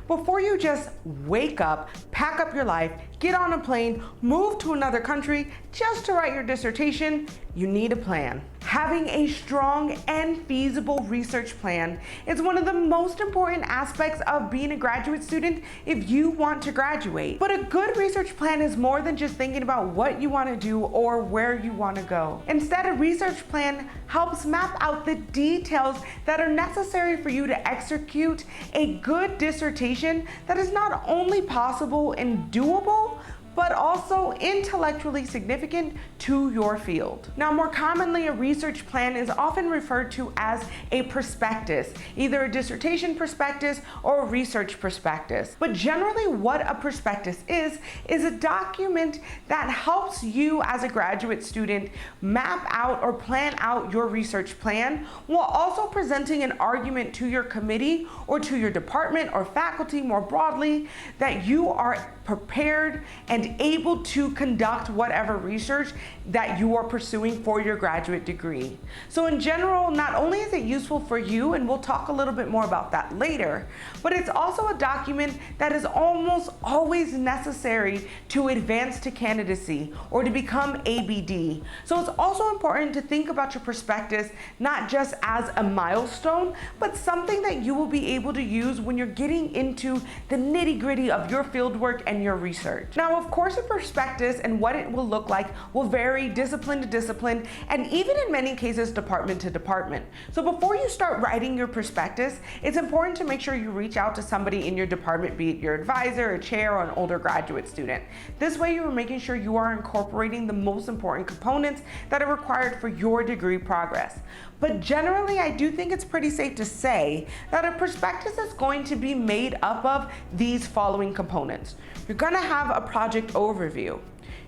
Before you just wake up, pack up your life, get on a plane, move to another country just to write your dissertation, you need a plan. Having a strong and feasible research plan is one of the most important aspects of being a graduate student if you want to graduate. But a good research plan is more than just thinking about what you want to do or where you want to go. Instead, a research plan helps map out the details that are necessary for you to execute a good dissertation that is not only possible and doable, but also intellectually significant to your field. Now, more commonly, a research plan is often referred to as a prospectus, either a dissertation prospectus or a research prospectus. But generally, what a prospectus is a document that helps you as a graduate student map out or plan out your research plan while also presenting an argument to your committee or to your department or faculty more broadly that you are prepared and able to conduct whatever research that you are pursuing for your graduate degree. So in general, not only is it useful for you, and we'll talk a little bit more about that later, but it's also a document that is almost always necessary to advance to candidacy or to become ABD. So it's also important to think about your prospectus not just as a milestone, but something that you will be able to use when you're getting into the nitty-gritty of your fieldwork and your research. Now, of course, a prospectus and what it will look like will vary discipline to discipline, and even in many cases, department to department. So before you start writing your prospectus, it's important to make sure you reach out to somebody in your department, be it your advisor, a chair, or an older graduate student. This way, you are making sure you are incorporating the most important components that are required for your degree progress. But generally, I do think it's pretty safe to say that a prospectus is going to be made up of these following components. You're going to have a project overview.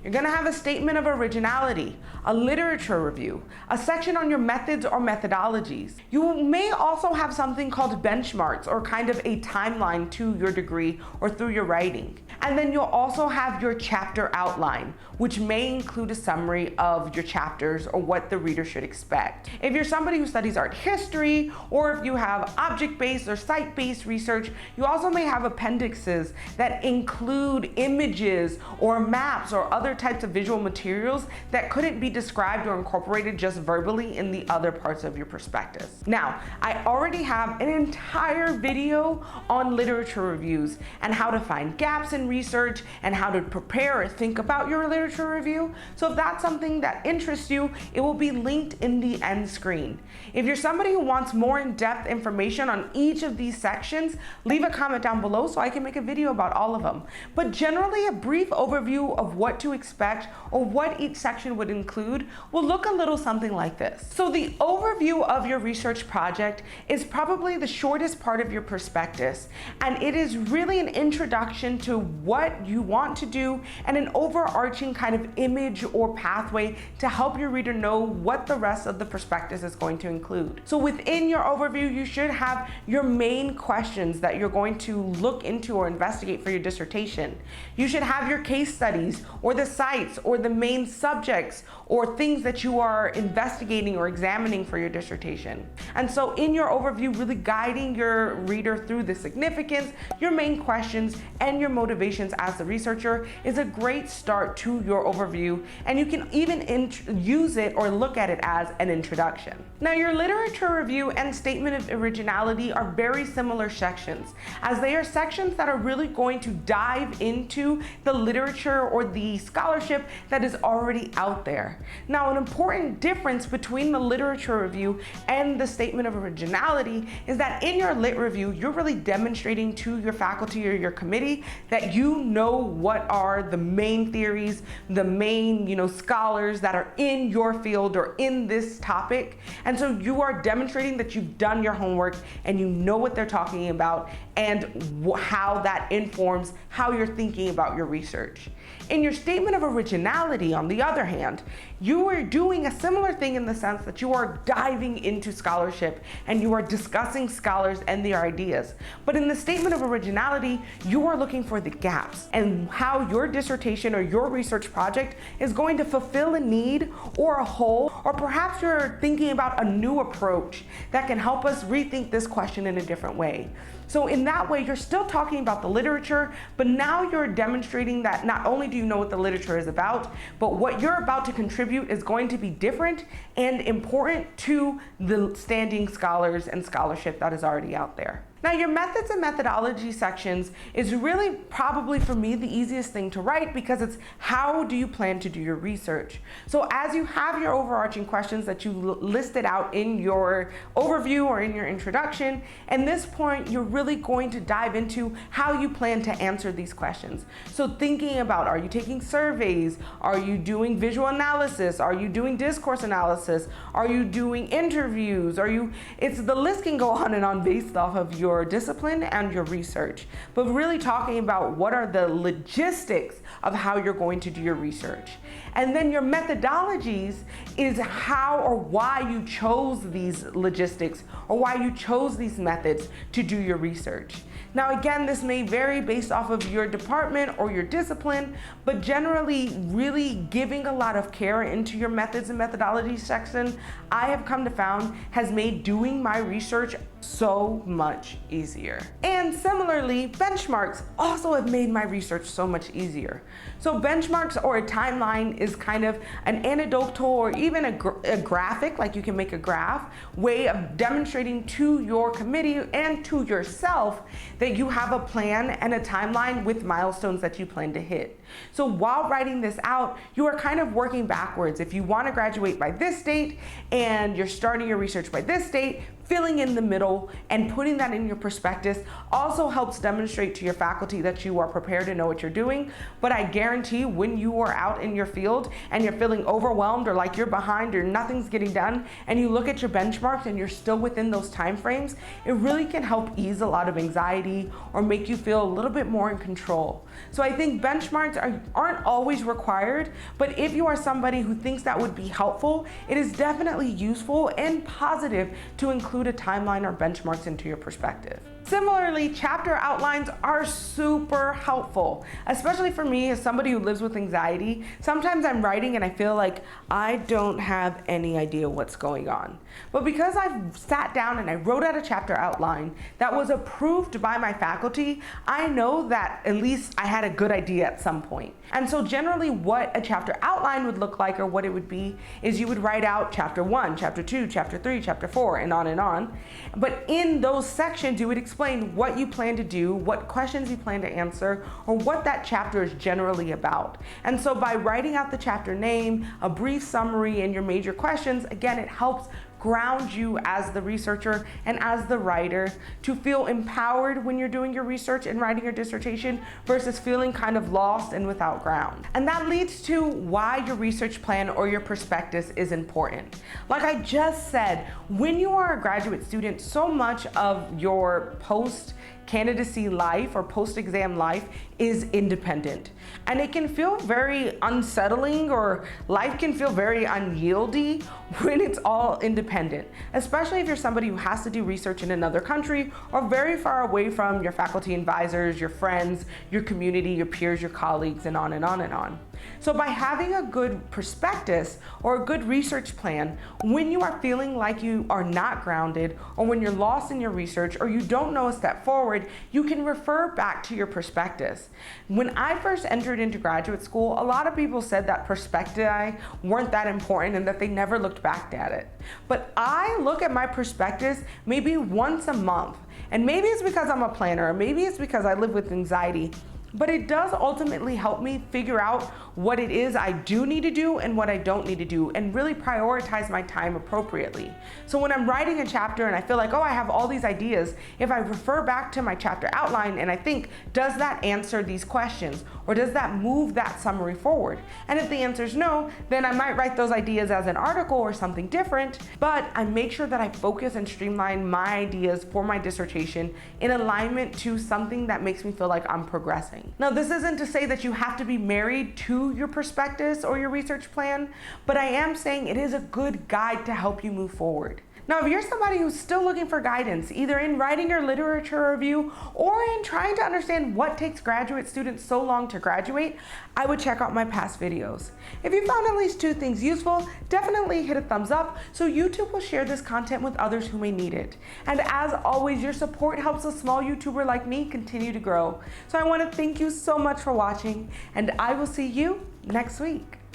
You're going to have a statement of originality, a literature review, a section on your methods or methodologies. You may also have something called benchmarks or kind of a timeline to your degree or through your writing. And then you'll also have your chapter outline, which may include a summary of your chapters or what the reader should expect. If you're somebody who studies art history, or if you have object-based or site-based research, you also may have appendixes that include images or maps or other types of visual materials that couldn't be described or incorporated just verbally in the other parts of your prospectus. Now, I already have an entire video on literature reviews and how to find gaps in research and how to prepare or think about your literature review. So if that's something that interests you, it will be linked in the end screen. If you're somebody who wants more in-depth information on each of these sections, leave a comment down below so I can make a video about all of them. But generally, a brief overview of what to expect or what each section would include will look a little something like this. So the overview of your research project is probably the shortest part of your prospectus, and it is really an introduction to what you want to do and an overarching kind of image or pathway to help your reader know what the rest of the prospectus is going to include. So within your overview, you should have your main questions that you're going to look into or investigate for your dissertation. You should have your case studies or the sites or the main subjects or things that you are investigating or examining for your dissertation. And so in your overview, really guiding your reader through the significance, your main questions, and your motivations as a researcher is a great start to your overview, and you can even use it or look at it as an introduction. Now, your literature review and statement of originality are very similar sections, as they are sections that are really going to dive into the literature or the scholarship that is already out there. Now, an important difference between the literature review and the statement of originality is that in your lit review, you're really demonstrating to your faculty or your committee that you know what are the main theories, the main, scholars that are in your field or in this topic. And so you are demonstrating that you've done your homework and you know what they're talking about and how that informs how you're thinking about your research. In your statement of originality, on the other hand, you are doing a similar thing in the sense that you are diving into scholarship and you are discussing scholars and their ideas. But in the statement of originality, you are looking for the gaps and how your dissertation or your research project is going to fulfill a need or a hole, or perhaps you're thinking about a new approach that can help us rethink this question in a different way. So in that way, you're still talking about the literature, but now you're demonstrating that not only do you know what the literature is about, but what you're about to contribute is going to be different and important to the standing scholars and scholarship that is already out there. Now, your methods and methodology sections is really probably for me the easiest thing to write, because it's how do you plan to do your research. So as you have your overarching questions that you listed out in your overview or in your introduction, at this point you're really going to dive into how you plan to answer these questions. So thinking about, are you taking surveys? Are you doing visual analysis? Are you doing discourse analysis? Are you doing interviews? The list can go on and on based off of your discipline and your research, but really talking about what are the logistics of how you're going to do your research. And then your methodologies is how or why you chose these logistics or why you chose these methods to do your research. Now again, this may vary based off of your department or your discipline, but generally really giving a lot of care into your methods and methodology section, I have come to found has made doing my research so much easier. And similarly, benchmarks also have made my research so much easier. So benchmarks or a timeline is kind of an anecdotal or even a graphic, like you can make a graph, way of demonstrating to your committee and to yourself that you have a plan and a timeline with milestones that you plan to hit. So while writing this out, you are kind of working backwards. If you want to graduate by this date and you're starting your research by this date, filling in the middle and putting that in your prospectus also helps demonstrate to your faculty that you are prepared to know what you're doing. But I guarantee when you are out in your field and you're feeling overwhelmed or like you're behind or nothing's getting done, and you look at your benchmarks and you're still within those time frames, it really can help ease a lot of anxiety or make you feel a little bit more in control. So I think benchmarks aren't always required, but if you are somebody who thinks that would be helpful, it is definitely useful and positive to include a timeline or benchmarks into your perspective. Similarly, chapter outlines are super helpful, especially for me as somebody who lives with anxiety. Sometimes I'm writing and I feel like I don't have any idea what's going on. But because I've sat down and I wrote out a chapter outline that was approved by my faculty, I know that at least I had a good idea at some point. And so generally what a chapter outline would look like, or what it would be, is you would write out chapter 1, chapter 2, chapter 3, chapter 4, and on and on. But in those sections, you would explain what you plan to do, what questions you plan to answer, or what that chapter is generally about. And so by writing out the chapter name, a brief summary, and your major questions, again, it helps ground you as the researcher and as the writer to feel empowered when you're doing your research and writing your dissertation versus feeling kind of lost and without ground. And that leads to why your research plan or your prospectus is important. Like I just said, when you are a graduate student, so much of your post-candidacy life or post-exam life is independent. And it can feel very unsettling, or life can feel very unyieldy when it's all independent, especially if you're somebody who has to do research in another country or very far away from your faculty advisors, your friends, your community, your peers, your colleagues, and on and on and on. So by having a good prospectus or a good research plan, when you are feeling like you are not grounded, or when you're lost in your research, or you don't know a step forward, you can refer back to your prospectus. When I first entered into graduate school, a lot of people said that prospecti weren't that important and that they never looked back at it. But I look at my prospectus maybe once a month, and maybe it's because I'm a planner, or maybe it's because I live with anxiety, but it does ultimately help me figure out what it is I do need to do and what I don't need to do, and really prioritize my time appropriately. So when I'm writing a chapter and I feel like, oh, I have all these ideas, if I refer back to my chapter outline and I think, does that answer these questions? Or does that move that summary forward? And if the answer is no, then I might write those ideas as an article or something different, but I make sure that I focus and streamline my ideas for my dissertation in alignment to something that makes me feel like I'm progressing. Now, this isn't to say that you have to be married to your prospectus or your research plan, but I am saying it is a good guide to help you move forward. Now, if you're somebody who's still looking for guidance, either in writing your literature review or in trying to understand what takes graduate students so long to graduate, I would check out my past videos. If you found at least 2 things useful, definitely hit a thumbs up so YouTube will share this content with others who may need it. And as always, your support helps a small YouTuber like me continue to grow. So I want to thank you so much for watching, and I will see you next week.